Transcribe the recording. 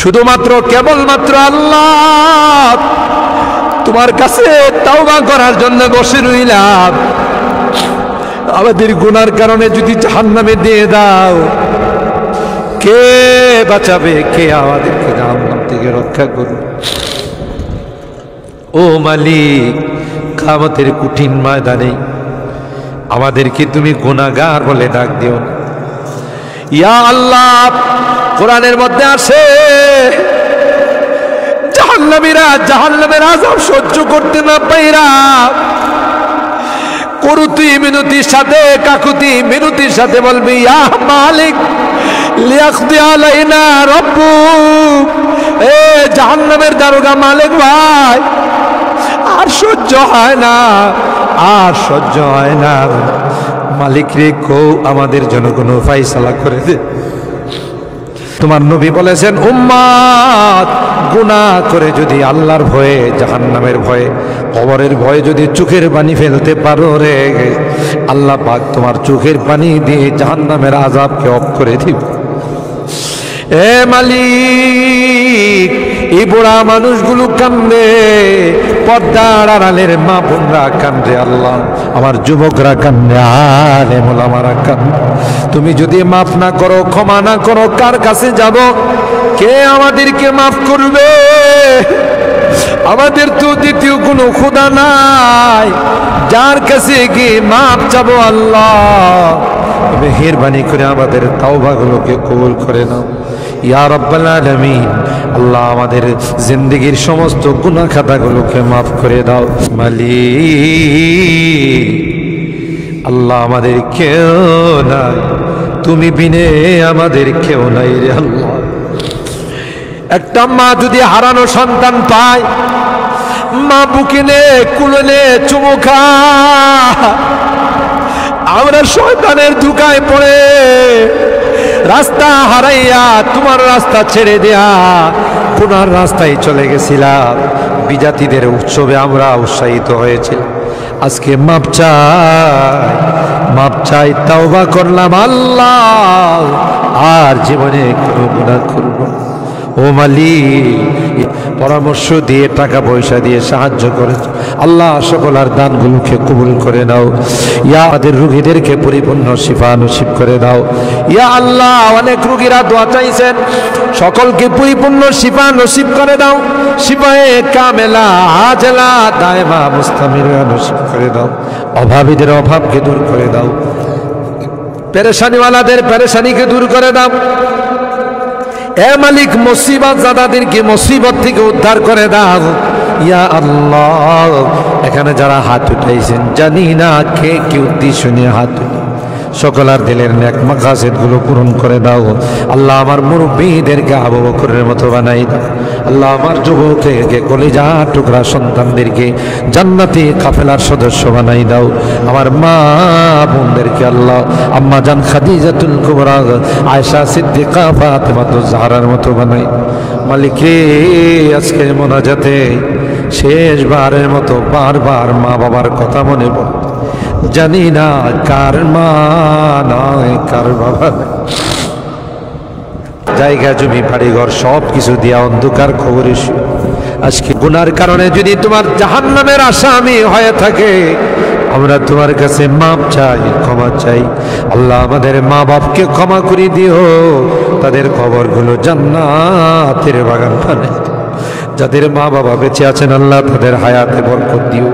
শুধুমাত্র কেবলমাত্র আল্লাহ তোমার কাছে তাওবা করার জন্য বসে রইলাম। আমাদের গুনার কারণে যদি জাহান্নামে দিয়ে দাও, কে বাঁচাবে? কে আমাদেরকে জাহান্নাম থেকে রক্ষা করবে? ও মালিক, কিয়ামতের কঠিন ময়দানে আমাদেরকে তুমি গুনাহগার বলে ডাক দিও না। ইয়া আল্লাহ, কোরআনের মধ্যে আসে জাহান্নামীরা জাহান্নামের আযাব সহ্য করতে না পাইরা করুতি মিনতির সাথে, কাকুতি মিনতির সাথে বলবি, ইয়া মালিক লিয়াকদি আলাইনা রাব্বুক, এ জাহান্নামের দারোগা মালিক ভাই, আর সহ্য হয় না, আর সহ্য হয় না, মালিক রে কও আমাদের জন্য কোনো ফায়সালা করে দে। তোমার নবী বলেছেন, উম্মত গুনাহ করে যদি আল্লাহর ভয়ে, জাহান্নামের ভয়ে, কবরের ভয়ে যদি চোখের পানি ফেলতে পারো রে, আল্লাহ পাক তোমার চোখের পানি দিয়ে জাহান্নামের আযাবকে অফ করে দিবে। এ মালিক, এই বুড়া মানুষগুলো কান্দে, পর্দার আড়ালের মা বোনরা কান্দে, আল্লাহ আমার যুবকরা কান্দে, আলেম ওলামারা কান্দে। তুমি যদি মাফ না করো, ক্ষমা না করো, কার কাছে যাব? কে আমাদেরকে মাফ করবে? আমাদের তো দ্বিতীয় কোনো খোদা নাই যার কাছে গিয়ে মাফ চাবো। আল্লাহ মেহেরবানি করে আমাদের তাওবাগুলোকে কবুল করে নাও ইয়া রাব্বাল আলামিন। আল্লাহ আমাদের জিন্দেগীর সমস্ত গুনাহ খাতাগুলোকে মাফ করে দাও মালিক। আল্লাহ আমাদের কেউ নাই, তুমি বিনে আমাদের কেউ নাই রে আল্লাহ। একটা মা যদি হারানো সন্তান পায়, মা বুকে নে, কুলে নে, চুমু খা। আমরা শয়তানের ধোঁকায় পড়ে রাস্তা হারাইয়া তোমার রাস্তা ছেড়ে দেয়া পুনার রাস্তায় চলে গেছিলাম। বিজাতিদের উৎসবে আমরা উৎসাহিত হয়েছি। আজকে মাপ চাই, মাপ চাই, তাওবা করলাম আল্লাহ, আর জীবনে কোনো গুনাহ করব না। ও মালিক, পরামর্শ দিয়ে, টাকা পয়সা দিয়ে সাহায্য করেছ আল্লাহ, সকল আর দানগুলোকে কবুল করে নাও ইয়া। আমাদের রোগীদেরকে পরিপূর্ণ শিফা নসিব করে দাও ইয়া আল্লাহ। অনেক রোগীরা দোয়া চাইছেন, সকলকে পরিপূর্ণ শিফা নসিব করে দাও। শিফায়ে কামেলা আজলা দায়মা মুস্তামিরা নসিব করে দাও। অভাবীদের অভাবকে দূর করে দাও, পেরেশানিওয়ালাদের পেরেশানিকে দূর করে দাও। এ মালিক, মুসিবত জাদাদেরকে মুসিবত থেকে উদ্ধার করে দাও ইয়া আল্লাহ। এখানে যারা হাত উঠাইছেন, জানি না কে কি উদ্দেশ্য নিয়ে হাত উঠে, সকলের দিলের নেক মাকাসিদ গুলো পূরণ করে দাও আল্লাহ। আমার মুরব্বীদেরকে আবু বকরের মতো বানাই দাও আল্লাহ। আমার যুবকদেরকে, কলিজা টুকরা সন্তানদেরকে জান্নাতি কাফেলার সদস্য বানাই দাও। আমার মা বোনদেরকে আল্লাহ, আম্মা জান খাদিজাতুল কুবরা, আয়েশা সিদ্দিকা, ফাতেমাতুজ জাহরার মতো বানাই মালিক রে। আজকে মোনাজাতে শেষবারের মতো বারবার মা বাবার কথা মনে পড়ে, জানি না কার মা নয়, কার বাবা। জায়গা জমি বাড়িঘর সব কিছু দিয়া অন্ধকার খবরে আজকে গুনার কারণে যদি তোমার জাহান্নামের আসামি হয়ে থাকে, আমরা তোমার কাছে মাপ চাই, ক্ষমা চাই আল্লাহ। আমাদের মা বাপকে ক্ষমা করে দিও, তাদের কবরগুলো জান্নাতের বাগান বানাই। যাদের মা বাবা বেঁচে আছেন আল্লাহ, তাদের হায়াতে বরকত দিও।